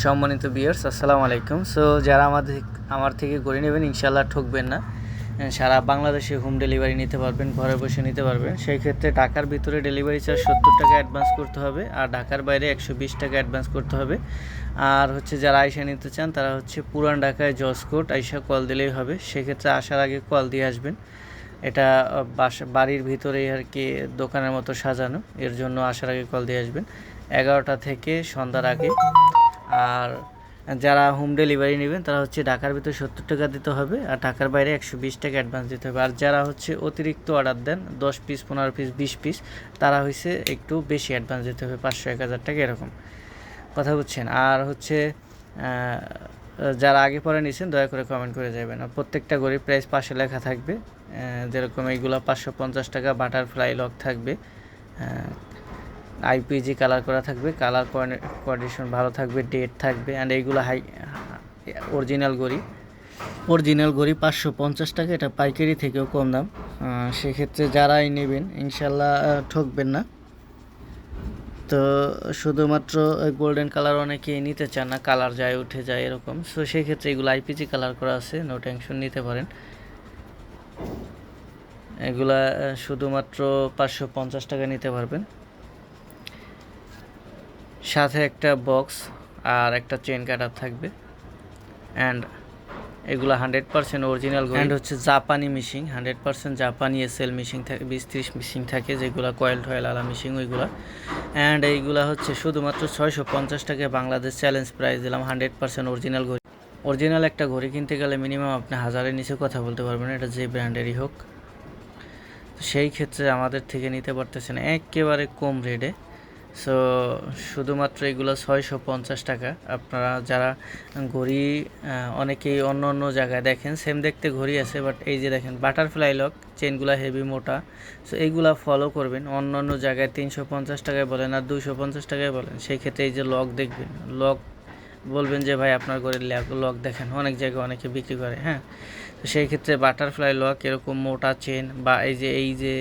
সম্মানিত ভিউয়ার্স, আসসালামু আলাইকুম। সো যারা আমার থেকে ঘড়ি নেবেন ইনশাল্লাহ ঠকবেন না। সারা বাংলাদেশে হোম ডেলিভারি নিতে পারবেন, ঘরে বসে নিতে পারবেন। সেই ক্ষেত্রে ঢাকার ভিতরে ডেলিভারি চার্জ 70 টাকা অ্যাডভান্স করতে হবে, আর ঢাকার বাইরে 120 টাকা অ্যাডভান্স করতে হবে। আর যারা আইসা নিতে চান তারা পুরান ঢাকায় জসকোট আইসা কল দিলেই হবে। সেক্ষেত্রে আসার আগে কল দিয়ে আসবেন। এটা বাড়ির ভিতরেই আর কি দোকানের মতো সাজানো, এর জন্য আসার আগে কল দিয়ে আসবেন 11টা থেকে সন্ধ্যার আগে। আর যারা হোম ডেলিভারি নেবেন তারা ঢাকার ভিতরে 70 টাকা দিতে হবে, আর ঢাকার বাইরে 120 টাকা অ্যাডভান্স দিতে হবে। আর যারা অতিরিক্ত অর্ডার দেন 10 পিস 15 পিস 20 পিস, তারা একটু বেশি অ্যাডভান্স দিতে হবে, 500-1000 টাকা এরকম কথা বুঝছেন। আর যারা আগে পরে নিয়েছেন দয়া করে কমেন্ট করে যাবেন। আর প্রত্যেকটা ঘড়ির প্রাইস পাশে লেখা থাকবে, যেরকম এইগুলো 550 টাকা, বাটারফ্লাই লক থাকবে, আইপিজি কালার করা থাকবে, কালার কোয়ার্ডিনেশন ভালো থাকবে, ডেট থাকবে। অ্যান্ড এইগুলো অরিজিনাল ঘড়ি 550 টাকা, এটা পাইকারি থেকেও কম দাম। সেক্ষেত্রে যারাই নেবেন ইনশাল্লাহ ঠকবেন না। তো শুধুমাত্র গোল্ডেন কালার অনেকেই নিতে চান না, কালার যায় উঠে যায় এরকম। সো সেই ক্ষেত্রে এগুলো আইপিজি কালার করা আছে, নো টেনশন, নিতে পারেন। এগুলা শুধুমাত্র 550 টাকা নিতে পারবেন, সাথে একটা বক্স আর একটা চেন কাটার থাকবে। অ্যান্ড এগুলো 100% অরিজিনাল ঘড়ি। অ্যান্ড জাপানি মিশিং, 100% জাপানি এসএল মিশিং থাকে, 20-30 মিশিং থাকে, যেগুলো কয়েল আলা মিশিং ওইগুলো। অ্যান্ড এইগুলো শুধুমাত্র 650 টাকায় বাংলাদেশ চ্যালেঞ্জ প্রাইস দিলাম। 100% অরিজিনাল ঘড়ি। অরিজিনাল একটা ঘড়ি কিনতে গেলে মিনিমাম আপনি 1000-এর নিচে কথা বলতে পারবেন, এটা যে ব্র্যান্ডেরই হোক। সেই ক্ষেত্রে আমাদের থেকে নিতে পারতেছেন একেবারে কম রেটে। সো শুধুমাত্র এগুলো 650 টাকা। আপনারা যারা ঘড়ি অনেকেই অন্য অন্য জায়গায় দেখেন সেম দেখতে ঘড়ি আছে, বাট এই যে দেখেন বাটারফ্লাই লক, চেনগুলো হেভি মোটা। সো এইগুলা ফলো করবেন। অন্য অন্য জায়গায় 350 টাকায় বলেন আর 250 টাকায় বলেন, সেই ক্ষেত্রে এই যে লক দেখবেন, লক বলবেন যে ভাই আপনার ঘরের লক দেখেন, অনেক জায়গায় অনেকে বিক্রি করে। হ্যাঁ, তো সেই ক্ষেত্রে বাটারফ্লাই লক এরকম মোটা চেন, বা এই যে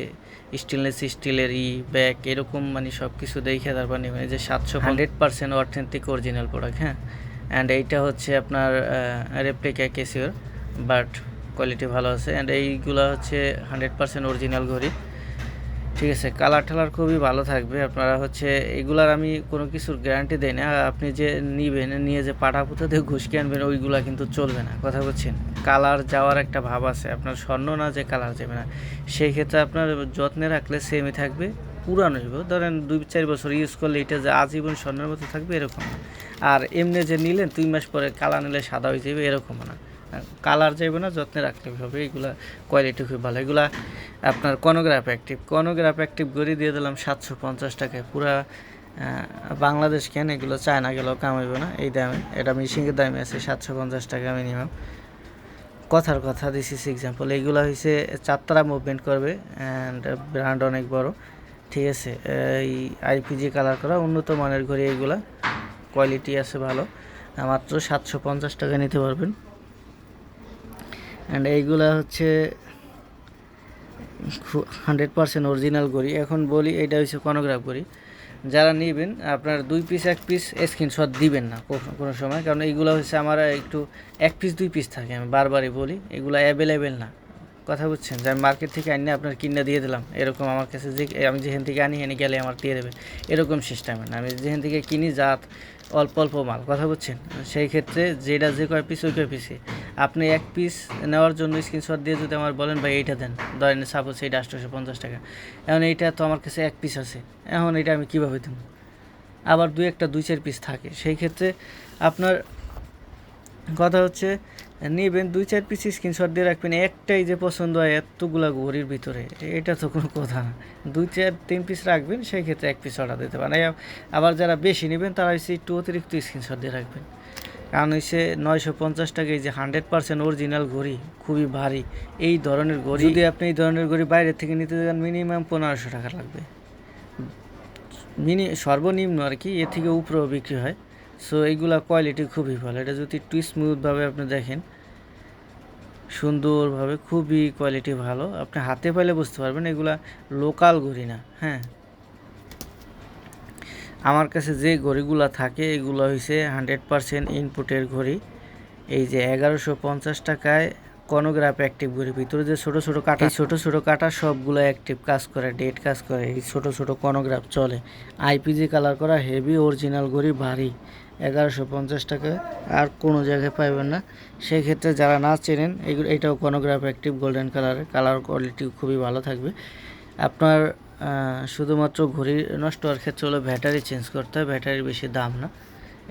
স্টেনলেস স্টিলের ব্যাগ এরকম, মানে সব কিছু দেখে তারপর নেবেন। এই যে 100% অথেন্টিক অরিজিনাল প্রোডাক্ট। হ্যাঁ, অ্যান্ড এইটা আপনার রেপ্লিকা কেসিওর, বাট কোয়ালিটি ভালো আছে। অ্যান্ড এইগুলো 100% অরিজিনাল ঘড়ি, ঠিক আছে। কালার টালার খুবই ভালো থাকবে। আপনারা এগুলার আমি কোনো কিছুর গ্যারান্টি দেই না। আপনি যে নিবেন, নিয়ে যে পাটাপুতো দিয়ে ঘুষকে আনবেন, ওইগুলা কিন্তু চলবে না, কথা বলছেন। কালার যাওয়ার একটা ভাব আছে, আপনার স্বর্ণ না যে কালার যাবে না। সেই ক্ষেত্রে আপনার যত্নে রাখলে সেমই থাকবে, পুরানো হইব। ধরেন 2-4 বছর ইউজ করলে এটা যে আজীবন স্বর্ণের মতো থাকবে এরকম না। আর এমনি যে নিলেন 2 মাস পরে কালার নিলে সাদা হয়ে যাবে এরকম না, কালার যাবে না, যত্নে রাখতে হবে। এগুলা কোয়ালিটি খুব ভালো। এগুলা আপনার কনোগ্রাফ অ্যাক্টিভ ঘড়ি দিয়ে দিলাম 750 টাকায়। পুরা বাংলাদেশ কেন, এগুলো চায়না গেলেও কামাইব না এই দামে। এটা মিশিংয়ের দামে আছে 750 টাকা মিনিমাম। কথার কথা, দিস ইজ এক্সাম্পল। এইগুলো 4 তারা মুভমেন্ট করবে, অ্যান্ড ব্র্যান্ড অনেক বড়, ঠিক আছে। এই আইপিজি কালার করা উন্নত মানের ঘড়ি, এইগুলা কোয়ালিটি আছে ভালো, মাত্র 750 টাকা নিতে পারবেন। অ্যান্ড এইগুলা 100% অরিজিনাল ঘড়ি। এখন বলি, এটা কনোগ্রাফ ঘড়ি। যারা নেবেন আপনার 2 পিস 1 পিস স্ক্রিনশট দিবেন না কোনো সময়, কারণ এইগুলো আমার একটু 1 পিস 2 পিস থাকে। আমি বারবারই বলি, এগুলো অ্যাভেলেবেল না, কথা বুঝছেন। যে আমি মার্কেট থেকে আনি আপনার কিনে দিয়ে দিলাম এরকম, আমার কাছে যে আমি যেখান থেকে আনি এনে গেলে আমার দিয়ে দেবে এরকম সিস্টেমে না। আমি যেখান থেকে কিনি জাত অল্প অল্প মাল, কথা বুঝছেন। সেই ক্ষেত্রে যেটা যে কয় পিস ওই কয় পিসে আপনি 1 পিস নেওয়ার জন্য স্ক্রিনশট দিয়ে যদি আমার বলেন ভাই এইটা দেন, ধরেন সাপোজ এইটা 850 টাকা, এখন এইটা তো আমার কাছে 1 পিস আছে, এখন এটা আমি কীভাবে দেবো? আবার 2-4 পিস থাকে। সেই ক্ষেত্রে আপনার কথা নেবেন 2-4 পিস স্ক্রিনশট দিয়ে রাখবেন। একটাই যে পছন্দ হয় এতগুলা ঘড়ির ভিতরে, এটা তো কোনো কথা না। 2-4-3 পিস রাখবেন, সেই ক্ষেত্রে 1 পিস অর্ডার দিতে পারেন। আবার যারা বেশি নেবেন তারা একটু অতিরিক্ত স্ক্রিনশট দিয়ে রাখবেন, কারণ 950 টাকা এই যে 100% অরিজিনাল ঘড়ি, খুবই ভারী। এই ধরনের ঘড়ি যদি আপনি এই ধরনের ঘড়ি বাইরে থেকে নিতে যান মিনিমাম 1500 টাকা লাগবে, সর্বনিম্ন আর কি। এর থেকে উপরেও বিক্রি হয়। সো এইগুলা কোয়ালিটি খুবই ভালো। এটা যদি একটু স্মুথভাবে আপনি দেখেন, সুন্দরভাবে, খুবই কোয়ালিটি ভালো। আপনি হাতে পাইলে বুঝতে পারবেন এগুলা লোকাল ঘড়ি না। হ্যাঁ, আমার কাছে যে ঘড়িগুলো থাকে এগুলো হয়েছে 100% ইনপুটের ঘড়ি। এই যে 1150 টাকায় কনোগ্রাফ অ্যাক্টিভ ঘড়ি, ভিতরে যে ছোট ছোট কাটা, এই ছোট ছোট কাটা সবগুলো অ্যাক্টিভ কাজ করে, ডেট কাজ করে, এই ছোট ছোট কনোগ্রাফ চলে। আইপিজি কালার করা হেভি অরিজিনাল ঘড়ি, ভারী, 1150 টাকায় আর কোনো জায়গায় পাইবেন না। সেই ক্ষেত্রে যারা না চেনেন, এটাও কনোগ্রাফ অ্যাক্টিভ গোল্ডেন কালারের, কালার কোয়ালিটি খুবই ভালো থাকবে। আপনার শুধুমাত্র ঘড়ি নষ্ট হওয়ার ক্ষেত্রে হলো ব্যাটারি চেঞ্জ করতে হয়, ব্যাটারির বেশি দাম না,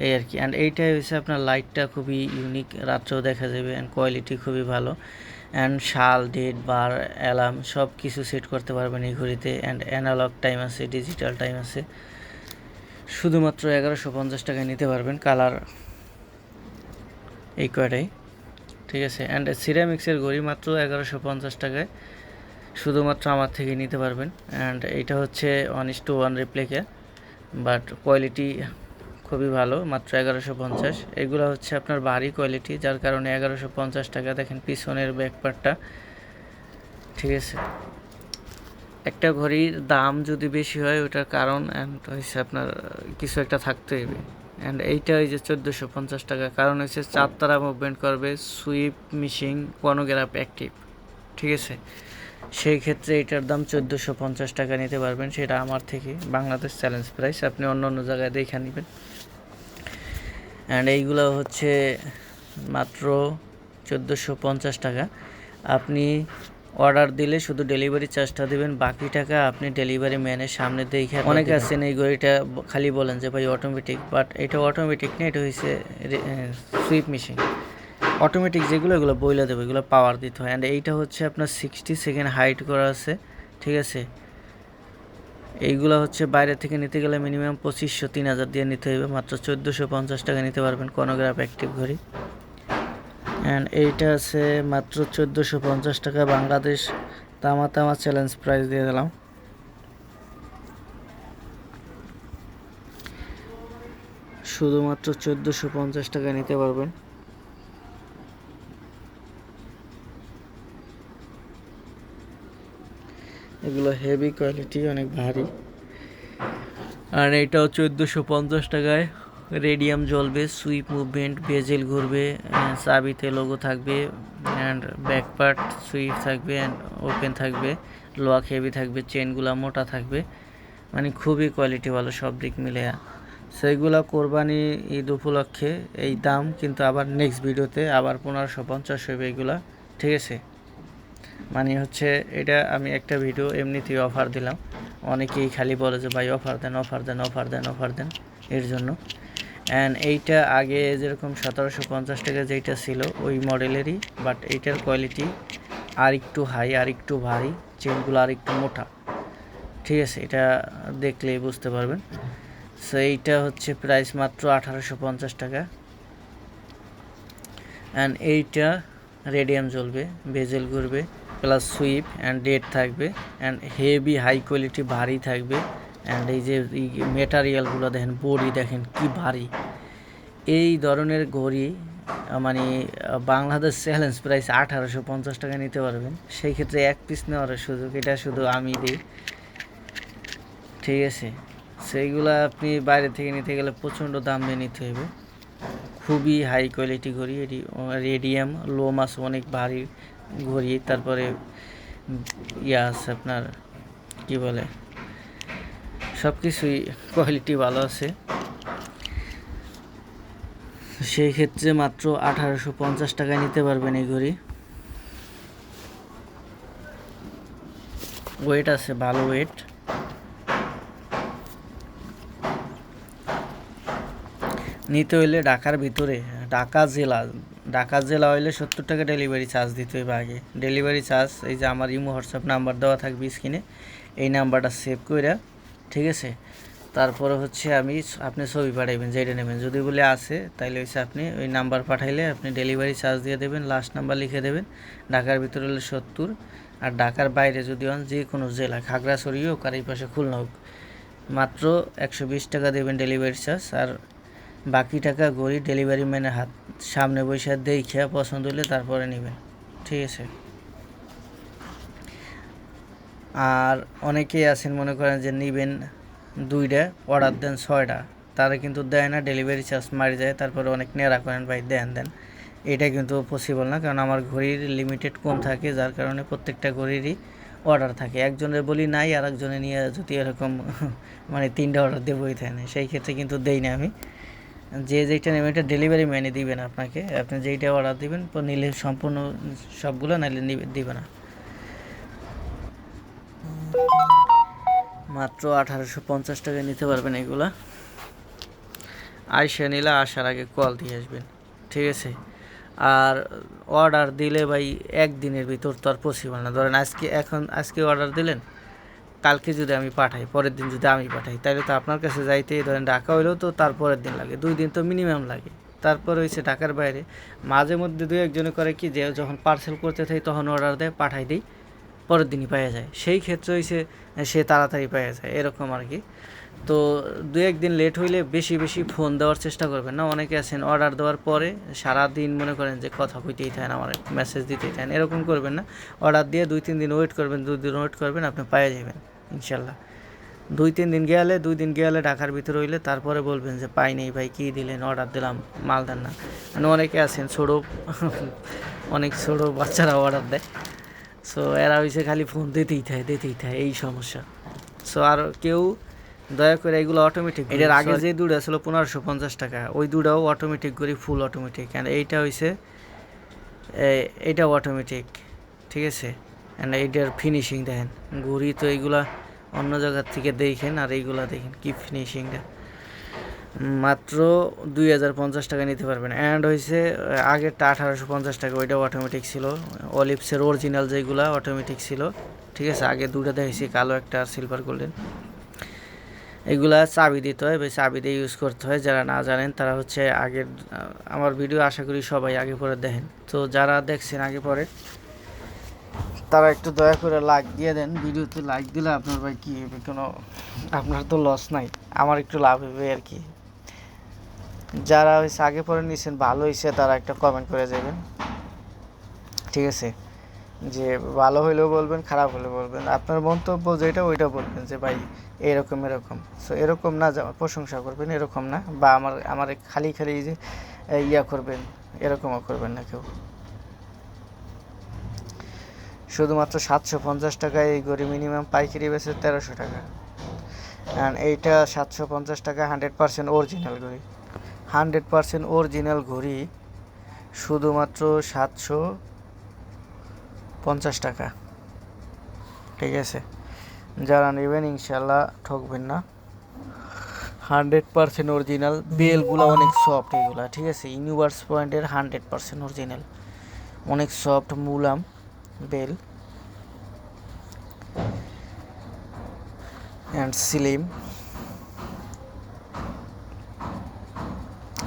এই আর কি। অ্যান্ড এইটাই হচ্ছে আপনার লাইটটা খুবই ইউনিক, রাত্রেও দেখা যাবে, অ্যান্ড কোয়ালিটি খুবই ভালো। অ্যান্ড সাল, ডেট, বার, অ্যালার্ম সব কিছু সেট করতে পারবেন এই ঘড়িতে। অ্যান্ড অ্যানালগ টাইম আছে, ডিজিটাল টাইম আছে। শুধুমাত্র 1150 টাকায় নিতে পারবেন, কালার এই কয়টাই, ঠিক আছে। অ্যান্ড সিরামিক্সের ঘড়ি মাত্র 1150 টাকায় শুধুমাত্র আমার থেকে নিতে পারবেন। অ্যান্ড এইটা হচ্ছে 1:1 রেপ্লিকা, বাট কোয়ালিটি খুবই ভালো, মাত্র 1150। এগুলো হচ্ছে আপনার ভারী কোয়ালিটি, যার কারণে 1150 টাকা। দেখেন পিছনের ব্যাকপার্টটা, ঠিক আছে। একটা ঘড়ির দাম যদি বেশি হয় ওটার কারণ হচ্ছে আপনার কিছু একটা থাকতে হবে। অ্যান্ড এইটা ওই যে 1450 টাকা, কারণ হচ্ছে 4 তারা মুভমেন্ট করবে, সুইপ, মিশিং, কনোগ্রাফ অ্যাক্টিভ, ঠিক আছে। সেই ক্ষেত্রে এটার দাম 1450 টাকা নিতে পারবেন, সেটা আমার থেকে, বাংলাদেশ চ্যালেঞ্জ প্রাইস। আপনি অন্য অন্য জায়গায় দেখে নেবেন। অ্যান্ড এইগুলো হচ্ছে মাত্র 1450 টাকা। আপনি অর্ডার দিলে শুধু ডেলিভারি চার্জটা দেবেন, বাকি টাকা আপনি ডেলিভারি ম্যানের সামনে দেখে। অনেকে আছেন এই ঘড়িটা খালি বলেন যে ভাই অটোমেটিক, বাট এটা অটোমেটিক না, এটা হচ্ছে সুইপ মেশিন। অটোমেটিক যেগুলো এগুলো বইলা দেবে, এগুলো পাওয়ার দিতে হয়। অ্যান্ড এইটা হচ্ছে আপনার 60 সেকেন্ড হাইট করা আছে, ঠিক আছে। এইগুলো হচ্ছে বাইরে থেকে নিতে গেলে মিনিমাম 2500-3000 দিয়ে নিতে হবে, মাত্র 1450 টাকা নিতে পারবেন কনোগ্রাফ অ্যাক্টিভ ঘড়ি। অ্যান্ড এইটা আছে মাত্র 1450 টাকা, বাংলাদেশ তামা চ্যালেঞ্জ প্রাইস দিয়ে দিলাম। শুধুমাত্র 1450 টাকা নিতে পারবেন। এগুলো হেভি কোয়ালিটি, অনেক ভারী। আর এটাও 1450 টাকায়, রেডিয়াম জ্বলবে, সুইপ মুভমেন্ট, বেজেল ঘুরবে, চাবিতে লোগো থাকবে, অ্যান্ড ব্যাক পার্ট সুইপ থাকবে, অ্যান্ড ওপেন থাকবে, লক হেভি থাকবে, চেনগুলো মোটা থাকবে, মানে খুবই কোয়ালিটি ভালো সব দিক মিলে। সেইগুলো কোরবানি ঈদ উপলক্ষে এই দাম, কিন্তু আবার নেক্সট ভিডিওতে আবার 1550 হবে এইগুলা, ঠিক আছে। মানে হচ্ছে এটা আমি একটা ভিডিও এমনিতেই অফার দিলাম, অনেকেই খালি বলে যে ভাই অফার দেন, অফার দেন, অফার দেন, অফার দেন, এর জন্য। অ্যান্ড এইটা আগে যেরকম 1750 টাকা যেইটা ছিল ওই মডেলেরই, বাট এইটার কোয়ালিটি আর একটু হাই, আর একটু ভারী, চেনগুলো আর একটু মোটা, ঠিক আছে। এটা দেখলেই বুঝতে পারবেন। সো এইটা হচ্ছে প্রাইস মাত্র 1850 টাকা। অ্যান্ড এইটা রেডিয়াম জ্বলবে, বেজেল ঘুরবে, প্লাস সুইপ অ্যান্ড ডেট থাকবে, অ্যান্ড হেভি হাই কোয়ালিটি ভারী থাকবে। অ্যান্ড এই যে মেটারিয়ালগুলো দেখেন, বডি দেখেন কি ভারী। এই ধরনের ঘড়ি মানে বাংলাদেশ চ্যালেঞ্জ প্রাইস 1850 টাকা নিতে পারবেন। সেই ক্ষেত্রে এক পিস নেওয়ার সুযোগ, এটা শুধু আমি দিই, ঠিক আছে। সেইগুলো আপনি বাইরে থেকে নিতে গেলে প্রচণ্ড দাম দিয়ে নিতে হবে। খুবই হাই কোয়ালিটি ঘড়ি, এটি রেডিয়াম, লো মাস, অনেক ভারী ঘড়ি। তারপরে আছে আপনার কি বলে, সব কিছুই কোয়ালিটি ভালো আছে। সেই ক্ষেত্রে মাত্র 1850 টাকায় নিতে পারবেন এই ঘড়ি। ওয়েট আছে, ভালো ওয়েট। নিতে হইলে ঢাকার ভিতরে, ঢাকা জেলা হইলে 70 টাকা ডেলিভারি চার্জ দিতে হবে আগে। ডেলিভারি চার্জ, এই যে আমার ইমো হোয়াটসঅ্যাপ নাম্বার দেওয়া থাকবে স্ক্রিনে, এই নাম্বারটা সেভ করে, ঠিক আছে। তারপরে হচ্ছে আপনি ছবি পাঠাইবেন যেটা নেবেন, যদি বলে আসে তাইলে হচ্ছে আপনি ওই নাম্বার পাঠাইলে আপনি ডেলিভারি চার্জ দিয়ে দেবেন, লাস্ট নাম্বার লিখে দেবেন। ঢাকার ভিতরে হলে 70, আর ঢাকার বাইরে যদি হন যে কোনো জেলা, খাগড়াছড়ি হোক আর এই পাশে খুলনা হোক, মাত্র 120 টাকা দেবেন ডেলিভারি চার্জ। আর বাকি টাকা ঘড়ি ডেলিভারি ম্যানের সামনে বসে দেখে পছন্দ হলে তারপরে নেবেন, ঠিক আছে। আর অনেকেই আছেন মনে করেন যে নেবেন 2টা অর্ডার দেন 6টা, তারা কিন্তু দেয় না, ডেলিভারি চার্জ মারি যায়। তারপরে অনেক নেড়া করেন ভাই দেন, এটা কিন্তু পসিবল না, কারণ আমার ঘড়ির লিমিটেড কম থাকে, যার কারণে প্রত্যেকটা ঘড়িরই অর্ডার থাকে। একজনের বলি নাই, আর একজনে নিয়ে যদি এরকম মানে 3টা অর্ডার দেবই থাকে না, সেই ক্ষেত্রে কিন্তু দেই না আমি। যে যেইটা নেবেন এটা ডেলিভারি ম্যানে দিবেন আপনাকে, আপনি যেইটা অর্ডার দিবেন নিলে সম্পূর্ণ সবগুলো নাইলে দিবে না। মাত্র 1850 টাকায় নিতে পারবেন এগুলা। আইসা নিলে আসার আগে কল দিয়ে আসবেন, ঠিক আছে? আর অর্ডার দিলে ভাই একদিনের ভিতর তো আর পসিবল না। ধরেন আজকে অর্ডার দিলেন, কালকে যদি আমি পাঠাই, পরের দিন যদি আমি পাঠাই, তাহলে তো আপনার কাছে যাইতে ধরেন ঢাকা হইলেও তো তারপরের দিন লাগে, 2 দিন তো মিনিমাম লাগে। তারপর হয়েছে ঢাকার বাইরে মাঝে মধ্যে 2-1 জনে করে কি, যে যখন পার্সেল করতে থাকি তখন অর্ডার দেয়, পাঠাই দিই, পরের দিনই পাওয়া যায়। সেই ক্ষেত্রে হয়েছে সে তাড়াতাড়ি পাওয়া যায়, এরকম আর কি। তো 2-1 দিন লেট হইলে বেশি ফোন দেওয়ার চেষ্টা করবেন না। অনেকে আছেন অর্ডার দেওয়ার পরে সারাদিন মনে করেন যে কথা কইতেই থাকেন, আমার মেসেজ দিতেই থাকেন, এরকম করবেন না। অর্ডার দিয়ে 2-3 দিন ওয়েট করবেন, 2 দিন ওয়েট করবেন, আপনি পাওয়া যাবেন ইনশাল্লাহ। 2-3 দিন গেলে, 2 দিন গেলে ঢাকার ভিতরে হইলে তারপরে বলবেন যে পাই নেই ভাই, কী দিলেন, অর্ডার দিলাম মাল দেন না। মানে অনেকে আছেন অনেক ছোটো বাচ্চারা অর্ডার দেয়। সো এরা হয়েছে খালি ফোন দিতেই থাকে, এই সমস্যা। সো আর কেউ দয়া করে এগুলো অটোমেটিক, এটার আগে যে দুটো ছিল 1550 টাকা, ওই দুটাও অটোমেটিক করি, ফুল অটোমেটিক। অ্যান্ড এইটা হয়েছে এইটাও অটোমেটিক, ঠিক আছে? অ্যান্ড এইটার ফিনিশিং দেখেন, ঘুড়ি তো এইগুলা অন্য জায়গার থেকে দেখেন, আর এইগুলা দেখেন কি ফিনিশিংটা। মাত্র 2050 টাকা নিতে পারবেন। অ্যান্ড হয়েছে আগেরটা 1850 টাকা, ওইটাও অটোমেটিক ছিল। অলিভসের অরিজিনাল যেগুলা অটোমেটিক ছিল, ঠিক আছে? আগে দুটো দেখেছি, কালো একটা আর সিলভার গোল্ডেন। এগুলা চাবি দিতে হয়, চাবি দিয়ে ইউজ করতে হয়। যারা না জানেন তারা হচ্ছে আগের আমার ভিডিও আশা করি সবাই আগে পরে দেখেন। তো যারা দেখছেন আগে পরে তারা একটু দয়া করে লাইক দিয়ে দেন। ভিডিওতে লাইক দিলে আপনার ভাই কী হবে, কোনো আপনার তো লস নাই, আমার একটু লাভ হবে আর কি। যারা হয়েছে আগে পরে নিয়েছেন, ভালো হয়েছে, তারা একটা কমেন্ট করে যাবেন, ঠিক আছে? যে ভালো হইলেও বলবেন, খারাপ হলেও বলবেন, আপনার মন্তব্য যেটা ওইটা বলবেন যে ভাই এরকম। সো এরকম না যে প্রশংসা করবেন, এরকম না, বা আমার খালি যে ইয়া করবেন, এরকমও করবেন না কেউ। শুধুমাত্র 750 টাকায় এই ঘড়ি মিনিমাম পাইকারি বেচে 1300 টাকা। অ্যান্ড এইটা 750 টাকা 100% অরিজিনাল ঘড়ি, 100% অরিজিনাল ঘড়ি, শুধুমাত্র 750 টাকা, ঠিক আছে? যারা নেবেন ইনশাল্লাহ ঠকবেন না। 100% অরিজিনাল, বেলগুলো অনেক সফট এগুলা, ঠিক আছে? ইউনিভার্স পয়েন্টের 100% অরিজিনাল, অনেক সফট মুলাম বেল অ্যান্ড স্লিম।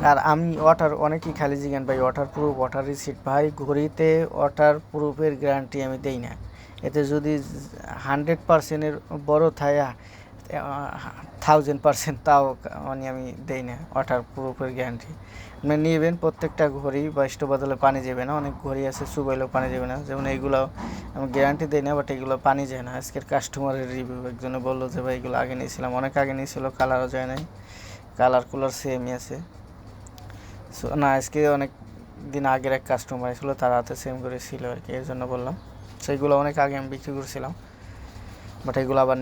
আর আমি ওয়াটার, অনেকেই খালি জিজ্ঞান ভাই ওয়াটার প্রুফ, ওয়াটার রিসিট। ভাই ঘড়িতে ওয়াটার প্রুফের গ্যারান্টি আমি দেই না। এতে যদি 100%-এর বড় থাকে 1000%, তাও মানে আমি দেই না ওয়াটার প্রুফের গ্যারান্টি। আপনি নেবেন, প্রত্যেকটা ঘড়ি বা স্টোভ বদলে পানি যাবে না। অনেক ঘড়ি আছে চুবাইলেও পানি যাবে না, যেমন এইগুলো আমি গ্যারান্টি দিই না, বাট এগুলো পানি যায় না। আজকের কাস্টমারের রিভিউ, একজনে বললো যে ভাই এগুলো আগে নিয়েছিলাম, অনেক আগে নিয়েছিল, কালারও যায় নাই, কালার কুলার সেমই আছে। সো না, আজকে অনেক দিন আগের এক কাস্টমার ছিল, তার হাতে সেম করে ছিল আর কি, এর জন্য বললাম। সেইগুলো অনেক আগে আমি বিক্রি করছিলাম, বাট এগুলো আবার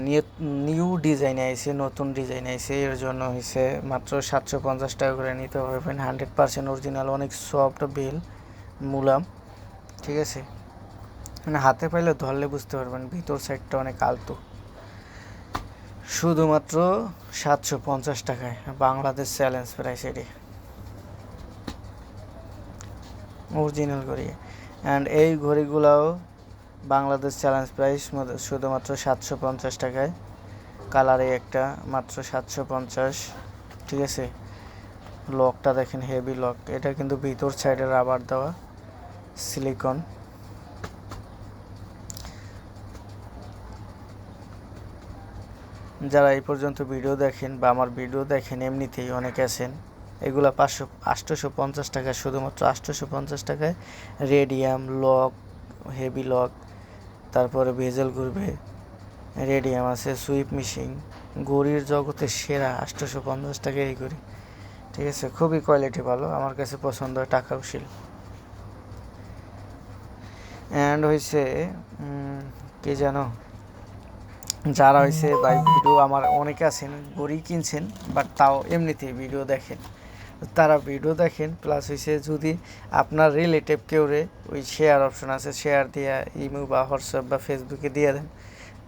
নিউ ডিজাইন আইছে, নতুন ডিজাইন আইছে, এর জন্য হয়েছে মাত্র 750 টাকা করে নিতে পারবেন। 100% অরিজিনাল, অনেক সফট বেল মুলাম, ঠিক আছে? মানে হাতে পাইলে ধরলে বুঝতে পারবেন, ভিতর সাইডটা অনেক আলতো। শুধুমাত্র 750 টাকায়, বাংলাদেশ চ্যালেঞ্জ প্রাইস এটি, অরিজিনাল ঘড়ি। অ্যান্ড এই ঘড়িগুলাও বাংলাদেশ চ্যালেঞ্জ প্রাইস শুধুমাত্র 750 টাকায়। কালারে একটা, মাত্র 750, ঠিক আছে? লকটা দেখেন, হেভি লক, এটা কিন্তু ভিতর সাইডে রাবার দেওয়া সিলিকন। যারা এই পর্যন্ত ভিডিও দেখেন বা আমার ভিডিও দেখেন, এমনিতেই অনেকে আছেন, এগুলো 850 টাকা, শুধুমাত্র 850 টাকায় রেডিয়াম লক, হেভি লক, তারপরে ভেজেল ঘুরবে, রেডিয়াম আছে, সুইপ মেশিন, ঘড়ির জগতে সেরা 850 টাকা এই ঘড়ি, ঠিক আছে। খুবই কোয়ালিটি ভালো, আমার কাছে পছন্দ হয়, টাকা উশিল। অ্যান্ড হয়েছে কি জানো, যারা হয়েছে ভাই ভিডিও আমার অনেকে আছেন ঘড়ি কিনছেন বাট তাও এমনিতেই ভিডিও দেখেন, তারা ভিডিও দেখেন প্লাস হয়েছে যদি আপনার রিলেটিভ কেউ রে ওই শেয়ার অপশন আছে, শেয়ার দিয়া ইমো বা হোয়াটসঅ্যাপ বা ফেসবুকে দিয়ে দেন,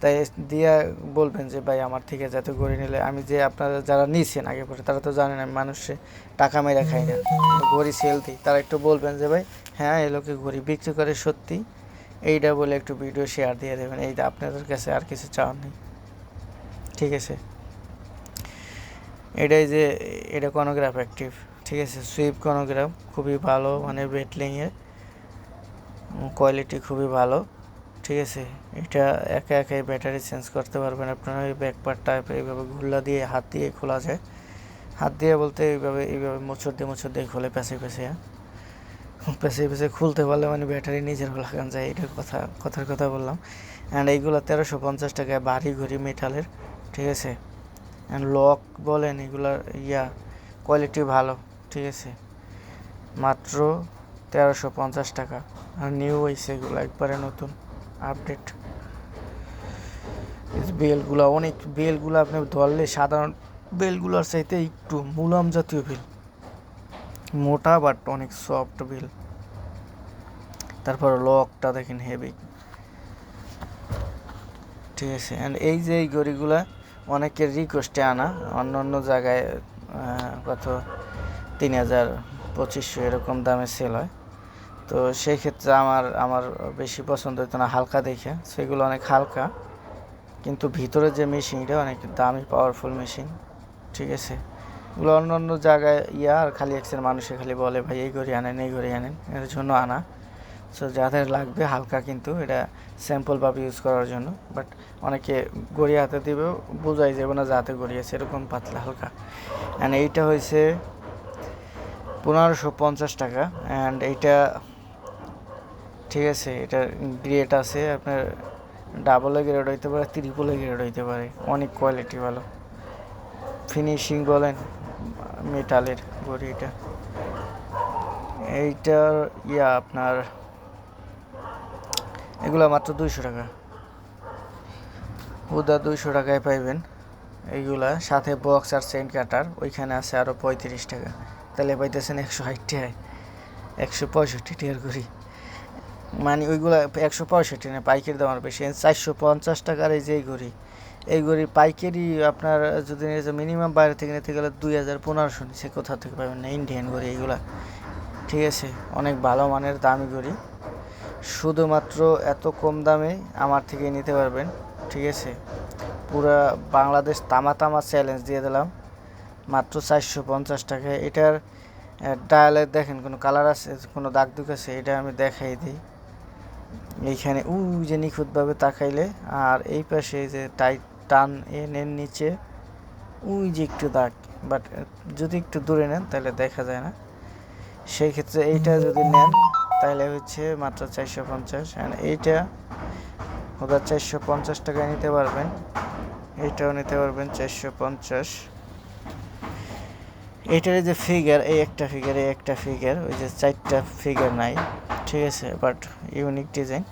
তাই দিয়া বলবেন যে ভাই আমার থেকে যাতে ঘড়ি নিলে, আমি যে আপনারা যারা নিয়েছেন আগে পরে তারা তো জানেন আমি মানুষে টাকা মেরা খাই না, ঘড়ি সেল দিই, তারা একটু বলবেন যে ভাই হ্যাঁ এই লোকে ঘড়ি বিক্রি করে সত্যি, এইটা বলে একটু ভিডিও শেয়ার দিয়ে দেবেন, এইটা আপনাদের কাছে আর কিছু চাওয়ার নেই, ঠিক আছে। এটাই যে এটা কনোগ্রাফ অ্যাক্টিভ, ঠিক আছে, সুইপ কনোগ্রাফ খুবই ভালো, মানে বেটলিংয়ের কোয়ালিটি খুবই ভালো, ঠিক আছে। এটা একা একাই ব্যাটারি চেঞ্জ করতে পারবেন আপনারা, ওই ব্যাকপার্টটা এইভাবে ঘুল্লা দিয়ে হাত দিয়ে খোলা যায়, হাত দিয়ে বলতে এইভাবে মোচড় দিয়ে খোলে পেঁচে খুলতে পারলে মানে ব্যাটারি নিজের লাগান যায়, এটার কথার কথা বললাম। অ্যান্ড এইগুলো 1350 টাকায় ভারী ঘড়ি মেটালের, ঠিক আছে। অ্যান্ড লক বলেন এগুলার কোয়ালিটি ভালো, ঠিক আছে, মাত্র 1350 টাকা। আর নিউ হয়েছে এগুলো একবারে নতুন আপডেট। বেলগুলো আপনি ধরলে সাধারণ বেলগুলোর চাইতে একটু মুলাম জাতীয় বেল, মোটা বাট অনেক সফট বেল। তারপর লকটা দেখেন হেভি, ঠিক আছে। অ্যান্ড এই যে এই ঘড়িগুলা অনেকের রিকোয়েস্টে আনা, অন্য জায়গায় কত 3000-2500 এরকম দামে সেল হয়, তো সেই ক্ষেত্রে আমার বেশি পছন্দ হতো না হালকা দেখে, সেগুলো অনেক হালকা কিন্তু ভিতরে যে মেশিনটা অনেক দামি পাওয়ারফুল মেশিন, ঠিক আছে। এগুলো অন্য জায়গায় আর খালি এক্সের মানুষে খালি বলে ভাই এই ঘড়ি আনেন এই ঘড়ি আনেন, এর জন্য আনা। সো যাদের লাগবে হালকা, কিন্তু এটা স্যাম্পলভাবে ইউজ করার জন্য, বাট অনেকে ঘড়ি হাতে দিবেও বোঝাই যাবে না যে হাতে ঘড়ি আছে, এরকম পাতলা হালকা। অ্যান্ড এইটা হয়েছে 1550 টাকা। অ্যান্ড এইটা ঠিক আছে, এটার গ্রেড আছে আপনার ডাবলে গ্রেড হইতে পারে, ট্রিপলে গ্রেড হইতে পারে, অনেক কোয়ালিটি ভালো, ফিনিশিং বলেন মেটালের ঘড়ি এটা। এইটার আপনার এগুলো মাত্র 200 টাকা, হুদা 200 টাকায় পাইবেন এইগুলা, সাথে বক্স আর চেইন কাটার ওইখানে আছে আরও 35 টাকা, তাহলে পাইতেছেন 160 টাকায় 165 টাকার ঘড়ি, মানে ওইগুলা 165 না, পাইকারি দাম আর বেশি। 450 টাকার এই যে এই ঘড়ি পাইকারি আপনার যদি মিনিমাম বাইরে থেকে নিতে গেলে 2000-1500 নিচে কোথা থেকে পাবেন না, ইন্ডিয়ান ঘড়ি এইগুলা, ঠিক আছে। অনেক ভালো মানের দামি ঘড়ি, শুধুমাত্র এত কম দামে আমার থেকে নিতে পারবেন, ঠিক আছে। পুরা বাংলাদেশ তামা চ্যালেঞ্জ দিয়ে দিলাম মাত্র 450 টাকায়। এটার ডায়ালে দেখেন কোনো কালার আছে, কোনো দাগ দুগ আছে, এটা আমি দেখাই দিই। এইখানে যে নিখুঁতভাবে তাকাইলে, আর এই পাশে যে টান এর নিচে যে একটু দাগ, বাট যদি একটু দূরে নেন তাহলে দেখা যায় না, সেই ক্ষেত্রে এইটা যদি নেন তাহলে হচ্ছে মাত্র 450। অ্যান্ড এইটা 450 টাকায় নিতে পারবেন, এইটাও নিতে পারবেন 450। এইটার যে ফিগার, এই একটা ফিগার ওই যে 4টা ফিগার নাই, ঠিক আছে, বাট ইউনিক ডিজাইন।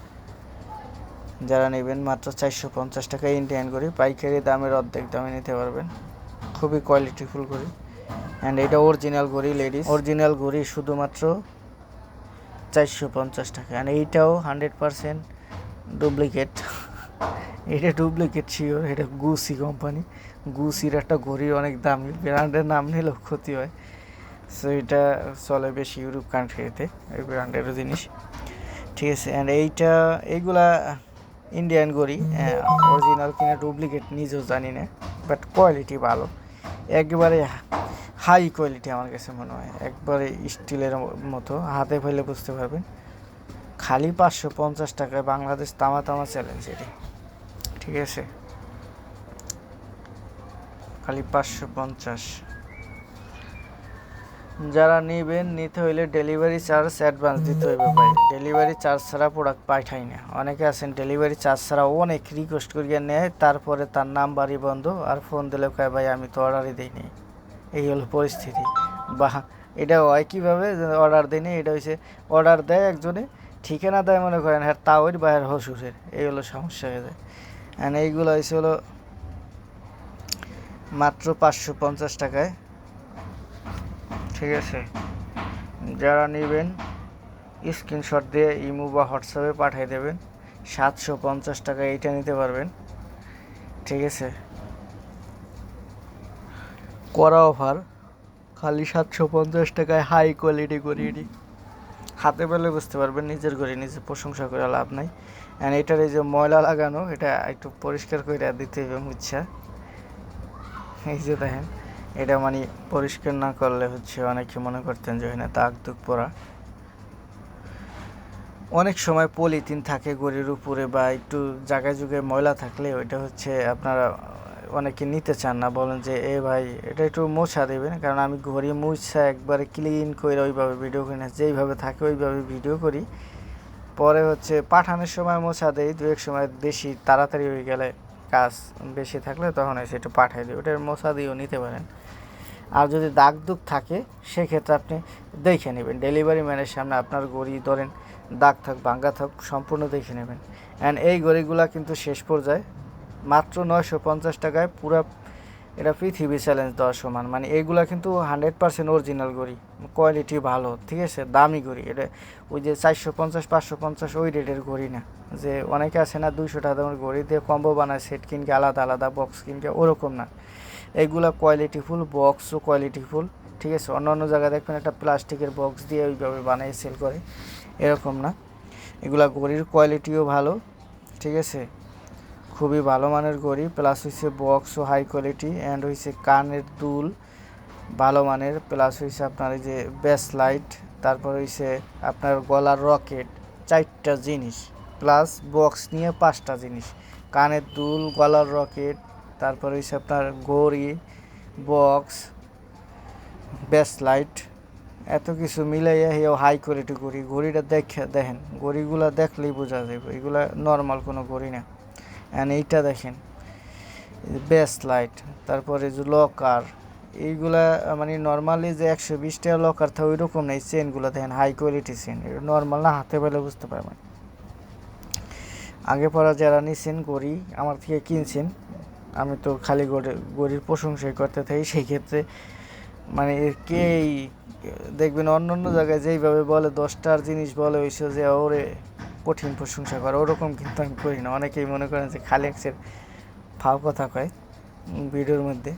যারা নেবেন মাত্র 450 টাকা ইন্ডিয়ান ঘড়ি, পাইকারি দামের অর্ধেক দামে নিতে পারবেন, খুবই কোয়ালিটিফুল ঘড়ি। অ্যান্ড এটা অরিজিনাল ঘড়ি, লেডিস অরিজিনাল ঘড়ি, শুধুমাত্র 450 টাকা। অ্যান্ড এইটাও 100% ডুপ্লিকেট, এটা ডুপ্লিকেট শিওর, এটা গুসি কোম্পানি, গুসির একটা ঘড়ি অনেক দামি, ব্র্যান্ডের নাম নিলেও ক্ষতি হয়, সো এটা চলে বেশি ইউরোপ কান্ট্রিতে এই ব্র্যান্ডের জিনিস, ঠিক আছে। অ্যান্ড এইগুলা ইন্ডিয়ান ঘড়ি, অরিজিনাল কিনা ডুপ্লিকেট নিজেও জানি না, বাট কোয়ালিটি ভালো, একবারে হাই কোয়ালিটি আমার কাছে মনে হয়, একবারে স্টিলের মতো, হাতে ফেলে বুঝতে পারবেন। খালি 550 টাকায় বাংলাদেশ তামা চ্যালেঞ্জ এটি, ঠিক আছে, খালি 550। যারা নিতে হইলে ডেলিভারি চার্জ অ্যাডভান্স দিতে হইবে ভাই। ডেলিভারি চার্জ ছাড়া প্রোডাক্ট পাঠাই না। অনেকে আছেন ডেলিভারি চার্জ ছাড়া অনেক রিকোয়েস্ট করিয়া নেয়, তারপরে তার নাম্বারই বন্ধ, আর ফোন দিলে কয় ভাই আমি তো অর্ডারই দিইনি। এই হলো পরিস্থিতি। বা এটা হয় কীভাবে, অর্ডার দিইনি, এটা হচ্ছে অর্ডার দেয় একজনে, ঠিকানা দেয় মনে করেন হ্যাঁ তাওয়ের বা হ্যাঁ হসুরের, এই হলো সমস্যা হয়ে যায়। অ্যান্ড এইগুলো হচ্ছে হলো মাত্র 550 টাকায়, ঠিক আছে। যারা নেবেন স্ক্রিনশট দিয়ে ইমো বা হোয়াটসঅ্যাপে পাঠিয়ে দেবেন। 750 টাকায় এইটা নিতে পারবেন, ঠিক আছে। করা অফার, খালি 750 টাকায় হাই কোয়ালিটি ঘড়ি। হাতে পেলে বুঝতে পারবেন নিজের ঘড়ি নিজে প্রশংসা করে লাভ নাই। অ্যান্ড এটার এই যে ময়লা লাগানো, এটা একটু পরিষ্কার করে দিতে হবে মুচ্ছা। এই যে দেখেন, এটা মানে পরিষ্কার না করলে হচ্ছে অনেকে মনে করতেন যে এখানে দাগ দুগ পড়া। অনেক সময় পলিথিন থাকে ঘড়ির উপরে, বা একটু জায়গায় যুগে ময়লা থাকলে ওইটা হচ্ছে আপনারা অনেকে নিতে চান না, বলেন যে এ ভাই এটা একটু মোছা দেবেন। কারণ আমি ঘড়ি মুছা একবারে ক্লিন করে ওইভাবে ভিডিও করি না, যেইভাবে থাকে ওইভাবে ভিডিও করি। পরে হচ্ছে পাঠানোর সময় মোছা দেই, দু এক সময় বেশি তাড়াতাড়ি হয়ে গেলে, কাজ বেশি থাকলে তখন এসে একটু পাঠিয়ে দিই, ওটার মোছা দিয়েও নিতে পারেন। আর যদি দাগ দুগ থাকে সেক্ষেত্রে আপনি দেখে নেবেন, ডেলিভারি ম্যানের সামনে আপনার ঘড়ি ধরেন দাগ থাক ভাঙ্গা থাক সম্পূর্ণ দেখে নেবেন। অ্যান্ড এই ঘড়িগুলা কিন্তু শেষ পর্যায়ে মাত্র 950 টাকায় পুরো এটা পৃথিবী চ্যালেঞ্জ দেওয়া সমান। মানে এইগুলা কিন্তু 100% অরিজিনাল ঘড়ি, কোয়ালিটি ভালো, ঠিক আছে, দামি ঘড়ি। এটা ওই যে 450 550 ওই রেটের ঘড়ি না, যে অনেকে আছে না 200 টাকা দামের ঘড়ি দিয়ে কম্বো বানায়, সেট কিনকে আলাদা আলাদা বক্স কিনকে, ওরকম না। এইগুলা কোয়ালিটিফুল, বক্সও কোয়ালিটিফুল, ঠিক আছে। অন্য অন্য জায়গায় দেখবেন একটা প্লাস্টিকের বক্স দিয়ে ওইভাবে বানিয়ে সেল করে, এরকম না। এগুলা ঘড়ির কোয়ালিটিও ভালো, ঠিক আছে, খুবই ভালো মানের ঘড়ি। প্লাস হইছে বক্সও হাই কোয়ালিটি, অ্যান্ড হইছে কানের দুল ভালো মানের, প্লাস হইছে আপনার এই যে বেস লাইট, তারপর হইছে আপনার গলার রকেট, 4টা জিনিস, প্লাস বক্স নিয়ে 5টা জিনিস, কানের দুল, গলার রকেট, তারপর হইছে আপনার ঘড়ি, বক্স, বেস লাইট, এত কিছু মিলাইয়া হেও হাই কোয়ালিটি ঘড়ি। ঘড়িটা দেখেন, ঘড়িগুলো দেখলেই বোঝা যাবে এগুলা নর্মাল কোনো ঘড়ি না। অ্যান্ড এইটা দেখেন বেস লাইট, তারপরে যে লকার, এইগুলা মানে নর্মালি যে 120 টাকা লকার থাকে ওই রকম না। এই চেনগুলো দেখেন হাই কোয়ালিটি চেন, এটা নর্মাল না, হাতে পেলে বুঝতে পারবেন। আগে পরা যারা নিছেন ঘড়ি আমার থেকে কিনছেন, আমি তো খালি ঘড়ির প্রশংসাই করতে থাকি, সেই ক্ষেত্রে মানে কেই দেখবেন অন্য অন্য জায়গায় যেইভাবে বলে 10টার জিনিস বলে হয়েছে যে ওরে কঠিন প্রশংসা করে, ওরকম কিন্তু আমি করি না। অনেকেই মনে করেন যে খালি একসের ফাও কথা কয় ভিডিওর মধ্যে,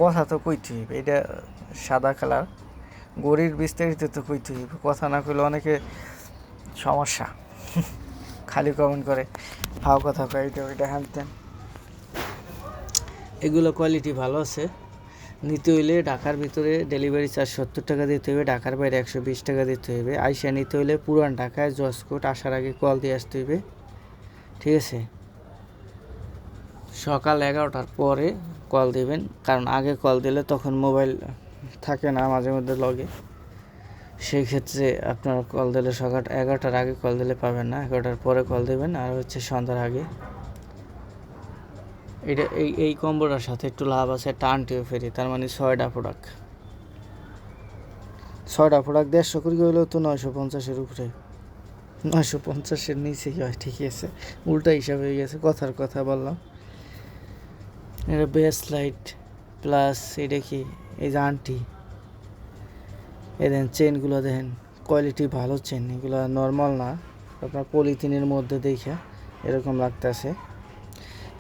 কথা তো কইতে হইবে, এটা সাদা কালার ঘড়ির বিস্তারিত তো কইতে হইবে, কথা না কইলে অনেকে সমস্যা, খালি কমেন্ট করে ফাও কথা কয় এটা ওইটা হ্যানতেন। এগুলো কোয়ালিটি ভালো আছে। নিতে হইলে ঢাকার ভিতরে ডেলিভারি চার্জ 70 টাকা দিতে হবে, ঢাকার বাইরে 120 টাকা দিতে হবে। আইসা নিতে হলে পুরান ঢাকায় জসকোট আসার আগে কল দিয়ে আসতে হইবে, ঠিক আছে। সকাল 11টার পরে কল দিবেন, কারণ আগে কল দিলে তখন মোবাইল থাকে না মাঝে মধ্যে লগে, সেই ক্ষেত্রে আপনারা কল দিলে সকাল 11টার আগে কল দিলে পাবেন না, 11টার পরে কল দেবেন, আর হচ্ছে সন্ধ্যার আগে। এটা এই কম্বোটার সাথে একটু লাভ আছে, একটা আনটিও ফেরি, তার মানে 6টা প্রোডাক্ট 150 করে হইলেও তো 950-এর উপরে, 950-এর নিচে কি হয়, ঠিকই আছে, উল্টা হিসাব হয়ে গেছে, কথার কথা বললাম। এটা বেস লাইট, প্লাস এটা কি এই যে আন্টি, এই দেখেন চেনগুলো দেখেন কোয়ালিটি ভালো চেন, এগুলো নর্মাল না, আপনার পলিথিনের মধ্যে দেখে এরকম লাগতেছে।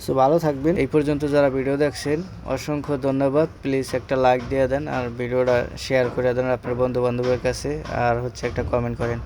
সো ভালো থাকবেন। এই পর্যন্ত যারা ভিডিও দেখছেন অসংখ্য ধন্যবাদ। প্লিজ একটা লাইক দিয়ে দেন, আর ভিডিওটা শেয়ার করে দেন আপনার বন্ধু বান্ধবের কাছে, আর হচ্ছে একটা কমেন্ট করেন।